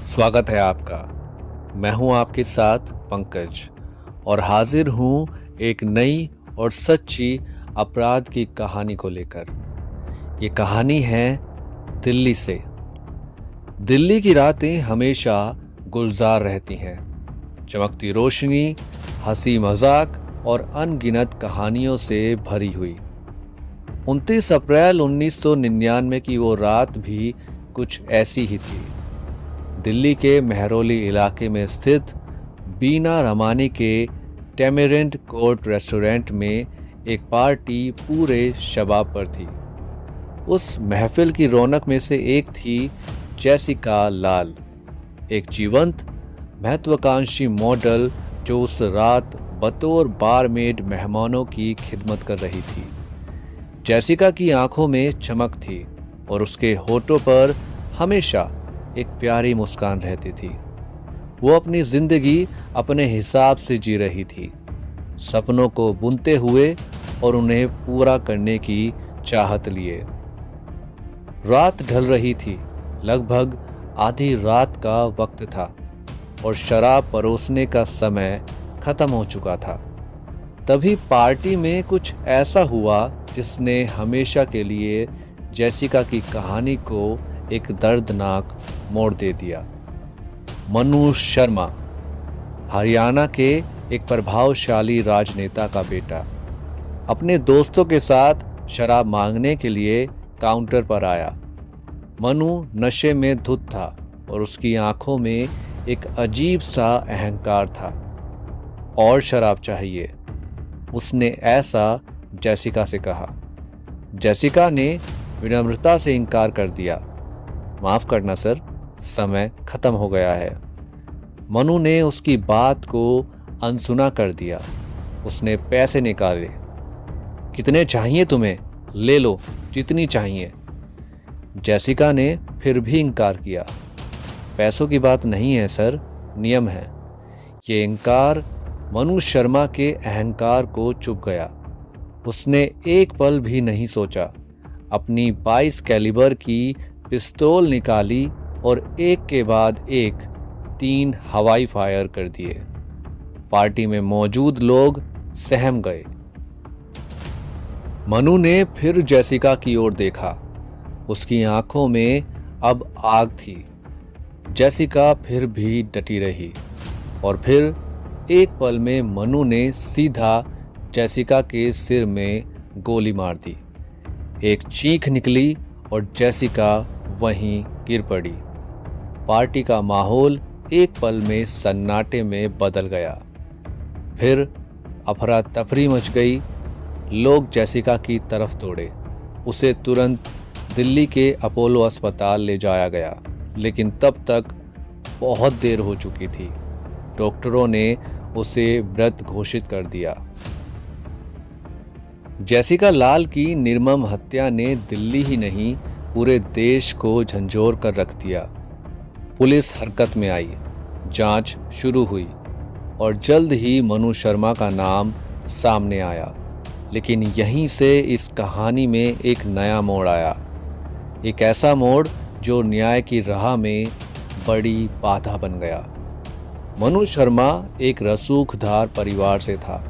स्वागत है आपका। मैं हूं आपके साथ पंकज और हाजिर हूं एक नई और सच्ची अपराध की कहानी को लेकर। ये कहानी है दिल्ली से। दिल्ली की रातें हमेशा गुलजार रहती हैं, चमकती रोशनी, हंसी मजाक और अनगिनत कहानियों से भरी हुई। 29 अप्रैल 1999 की वो रात भी कुछ ऐसी ही थी। दिल्ली के मेहरौली इलाके में स्थित बीना रमानी के टेमेरेंट कोर्ट रेस्टोरेंट में एक पार्टी पूरे शबाब पर थी। उस महफिल की रौनक में से एक थी जेसिका लाल, एक जीवंत महत्वाकांक्षी मॉडल जो उस रात बतौर बारमेड मेहमानों की खिदमत कर रही थी। जेसिका की आंखों में चमक थी और उसके होठों पर हमेशा एक प्यारी मुस्कान रहती थी। वो अपनी जिंदगी अपने हिसाब से जी रही थी, सपनों को बुनते हुए और उन्हें पूरा करने की चाहत लिए। रात ढल रही थी, लगभग आधी रात का वक्त था और शराब परोसने का समय खत्म हो चुका था। तभी पार्टी में कुछ ऐसा हुआ जिसने हमेशा के लिए जेसिका की कहानी को एक दर्दनाक मोड़ दे दिया। मनु शर्मा, हरियाणा के एक प्रभावशाली राजनेता का बेटा, अपने दोस्तों के साथ शराब मांगने के लिए काउंटर पर आया। मनु नशे में धुत था और उसकी आंखों में एक अजीब सा अहंकार था। और शराब चाहिए, उसने ऐसा जेसिका से कहा। जेसिका ने विनम्रता से इनकार कर दिया। माफ करना सर, समय खत्म हो गया है। मनु ने उसकी बात को अनसुना कर दिया। उसने पैसे निकाले। कितने चाहिए तुम्हें? ले लो, जितनी चाहिए। जेसिका ने फिर भी इनकार किया। पैसों की बात नहीं है सर, नियम है। ये इनकार मनु शर्मा के अहंकार को चुभ गया। उसने एक पल भी नहीं सोचा, अपनी 22 कैलिबर की पिस्तौल निकाली और एक के बाद एक 3 हवाई फायर कर दिए। पार्टी में मौजूद लोग सहम गए। मनु ने फिर जेसिका की ओर देखा। उसकी आंखों में अब आग थी। जेसिका फिर भी डटी रही और फिर एक पल में मनु ने सीधा जेसिका के सिर में गोली मार दी। एक चीख निकली और जेसिका वहीं गिर पड़ी। पार्टी का माहौल एक पल में सन्नाटे में बदल गया। फिर अफरा तफरी मच गई। लोग जेसिका की तरफ दौड़े। उसे तुरंत दिल्ली के अपोलो अस्पताल ले जाया गया, लेकिन तब तक बहुत देर हो चुकी थी। डॉक्टरों ने उसे मृत घोषित कर दिया। जेसिका लाल की निर्मम हत्या ने दिल्ली ही नहीं, पूरे देश को झंझोर कर रख दिया। पुलिस हरकत में आई, जांच शुरू हुई और जल्द ही मनु शर्मा का नाम सामने आया। लेकिन यहीं से इस कहानी में एक नया मोड़ आया, एक ऐसा मोड़ जो न्याय की राह में बड़ी बाधा बन गया। मनु शर्मा एक रसूखदार परिवार से था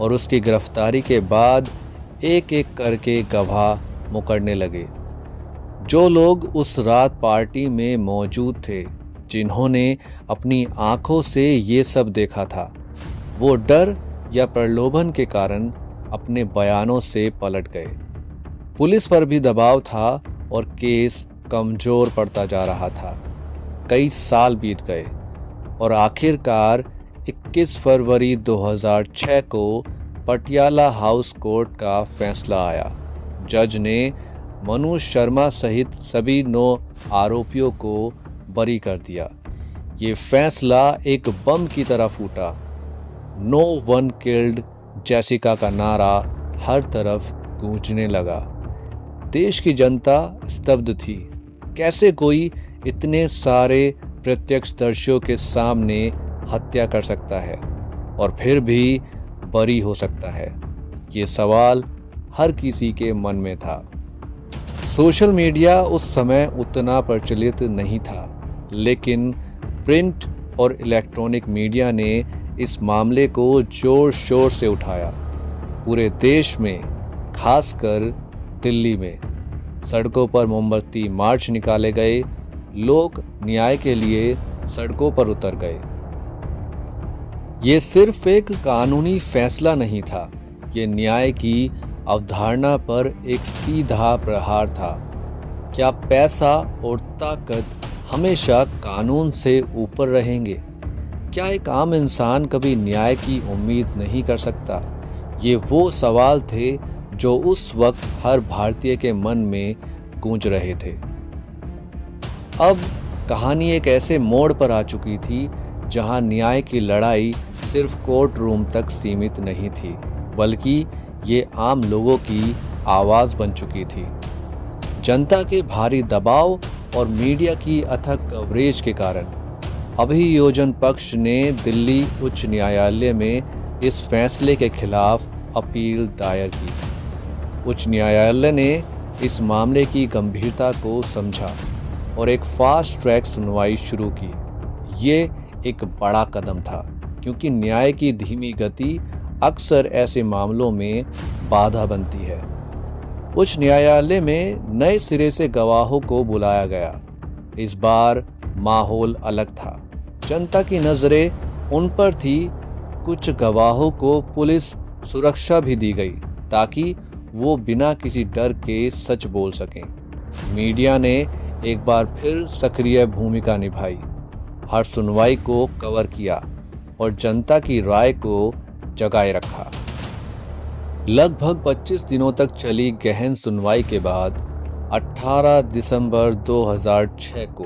और उसकी गिरफ्तारी के बाद एक एक करके गवाह मुकरने लगे। जो लोग उस रात पार्टी में मौजूद थे, जिन्होंने अपनी आंखों से ये सब देखा था, वो डर या प्रलोभन के कारण अपने बयानों से पलट गए। पुलिस पर भी दबाव था और केस कमजोर पड़ता जा रहा था। कई साल बीत गए और आखिरकार 21 फरवरी 2006 को पटियाला हाउस कोर्ट का फैसला आया। जज ने मनु शर्मा सहित सभी 9 आरोपियों को बरी कर दिया। ये फैसला एक बम की तरह फूटा। नो वन किल्ड जेसिका का नारा हर तरफ गूंजने लगा। देश की जनता स्तब्ध थी। कैसे कोई इतने सारे प्रत्यक्षदर्शियों के सामने हत्या कर सकता है और फिर भी बरी हो सकता है? ये सवाल हर किसी के मन में था। सोशल मीडिया उस समय उतना प्रचलित नहीं था, लेकिन प्रिंट और इलेक्ट्रॉनिक मीडिया ने इस मामले को जोर शोर से उठाया। पूरे देश में, खासकर दिल्ली में, सड़कों पर मोमबत्ती मार्च निकाले गए। लोग न्याय के लिए सड़कों पर उतर गए। ये सिर्फ एक कानूनी फैसला नहीं था, ये न्याय की अवधारणा पर एक सीधा प्रहार था। क्या पैसा और ताकत हमेशा कानून से ऊपर रहेंगे? क्या एक आम इंसान कभी न्याय की उम्मीद नहीं कर सकता? ये वो सवाल थे जो उस वक्त हर भारतीय के मन में गूंज रहे थे। अब कहानी एक ऐसे मोड़ पर आ चुकी थी जहां न्याय की लड़ाई सिर्फ कोर्ट रूम तक सीमित नहीं थी, बल्कि ये आम लोगों की आवाज़ बन चुकी थी। जनता के भारी दबाव और मीडिया की अथक कवरेज के कारण अभियोजन पक्ष ने दिल्ली उच्च न्यायालय में इस फैसले के खिलाफ अपील दायर की। उच्च न्यायालय ने इस मामले की गंभीरता को समझा और एक फास्ट ट्रैक सुनवाई शुरू की। ये एक बड़ा कदम था, क्योंकि न्याय की धीमी गति अक्सर ऐसे मामलों में बाधा बनती है। उच्च न्यायालय में नए सिरे से गवाहों को बुलाया गया। इस बार माहौल अलग था। जनता की नजरें उन पर थी। कुछ गवाहों को पुलिस सुरक्षा भी दी गई ताकि वो बिना किसी डर के सच बोल सकें। मीडिया ने एक बार फिर सक्रिय भूमिका निभाई, हर सुनवाई को कवर किया और जनता की राय को जगाए रखा। लगभग 25 दिनों तक चली गहन सुनवाई के बाद 18 दिसंबर 2006 को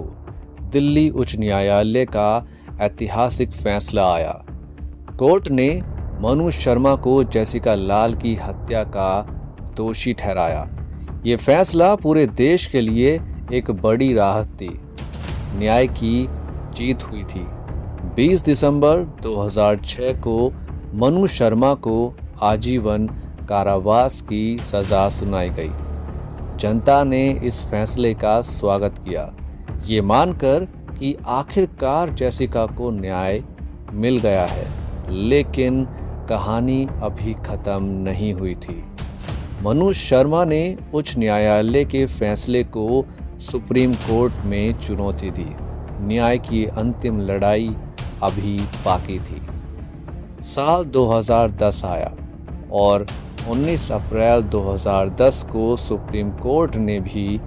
दिल्ली उच्च न्यायालय का ऐतिहासिक फैसला आया। कोर्ट ने मनु शर्मा को जेसिका लाल की हत्या का दोषी ठहराया। ये फैसला पूरे देश के लिए एक बड़ी राहत थी। न्याय की जीत हुई थी। 20 दिसंबर 2006 को मनु शर्मा को आजीवन कारावास की सजा सुनाई गई। जनता ने इस फैसले का स्वागत किया, ये मानकर कि आखिरकार जेसिका को न्याय मिल गया है। लेकिन कहानी अभी खत्म नहीं हुई थी। मनु शर्मा ने उच्च न्यायालय के फैसले को सुप्रीम कोर्ट में चुनौती दी। न्याय की अंतिम लड़ाई अभी बाकी थी। साल 2010 आया और 19 अप्रैल 2010 को सुप्रीम कोर्ट ने भी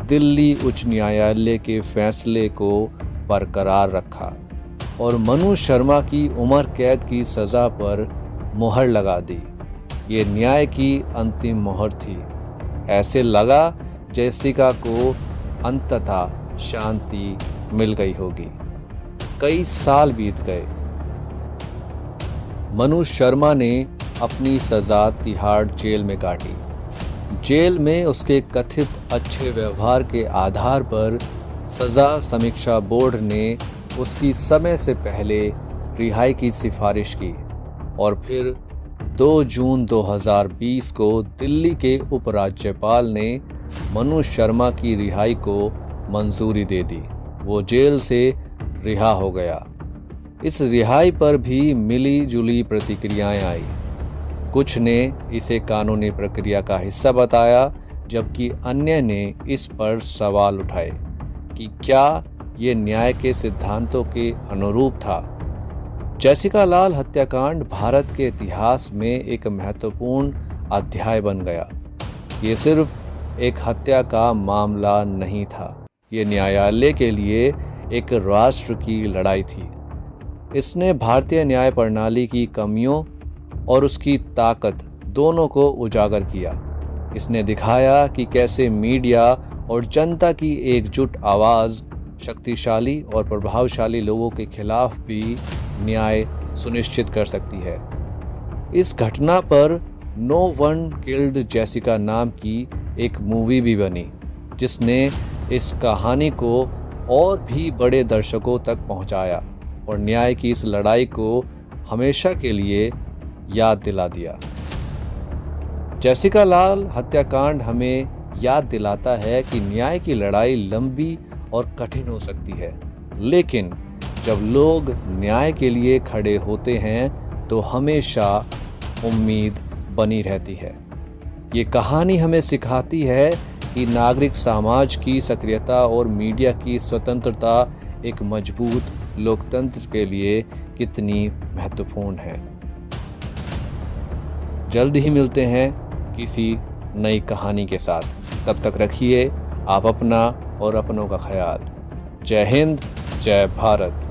दिल्ली उच्च न्यायालय के फैसले को बरकरार रखा और मनु शर्मा की उम्र कैद की सज़ा पर मुहर लगा दी। ये न्याय की अंतिम मोहर थी। ऐसे लगा जेसिका को अंततः शांति मिल गई होगी। कई साल बीत गए। मनु शर्मा ने अपनी सजा तिहाड़ जेल में काटी। जेल में उसके कथित अच्छे व्यवहार के आधार पर सजा समीक्षा बोर्ड ने उसकी समय से पहले रिहाई की सिफारिश की और फिर 2 जून 2020 को दिल्ली के उपराज्यपाल ने मनु शर्मा की रिहाई को मंजूरी दे दी। वो जेल से रिहा हो गया। इस रिहाई पर भी मिली जुली प्रतिक्रियाएं आई। कुछ ने इसे कानूनी प्रक्रिया का हिस्सा बताया, जबकि अन्य ने इस पर सवाल उठाए कि क्या ये न्याय के सिद्धांतों के अनुरूप था। जेसिका लाल हत्याकांड भारत के इतिहास में एक महत्वपूर्ण अध्याय बन गया। ये सिर्फ एक हत्या का मामला नहीं था, ये न्यायालय के लिए एक राष्ट्र की लड़ाई थी। इसने भारतीय न्याय प्रणाली की कमियों और उसकी ताकत दोनों को उजागर किया। इसने दिखाया कि कैसे मीडिया और जनता की एकजुट आवाज़ शक्तिशाली और प्रभावशाली लोगों के खिलाफ भी न्याय सुनिश्चित कर सकती है। इस घटना पर नो वन किल्ड जेसिका नाम की एक मूवी भी बनी, जिसने इस कहानी को और भी बड़े दर्शकों तक पहुंचाया और न्याय की इस लड़ाई को हमेशा के लिए याद दिला दिया। जेसिका लाल हत्याकांड हमें याद दिलाता है कि न्याय की लड़ाई लंबी और कठिन हो सकती है, लेकिन जब लोग न्याय के लिए खड़े होते हैं तो हमेशा उम्मीद बनी रहती है। ये कहानी हमें सिखाती है कि नागरिक समाज की सक्रियता और मीडिया की स्वतंत्रता एक मजबूत लोकतंत्र के लिए कितनी महत्वपूर्ण है। जल्द ही मिलते हैं किसी नई कहानी के साथ। तब तक रखिए आप अपना और अपनों का ख्याल। जय हिंद, जय भारत।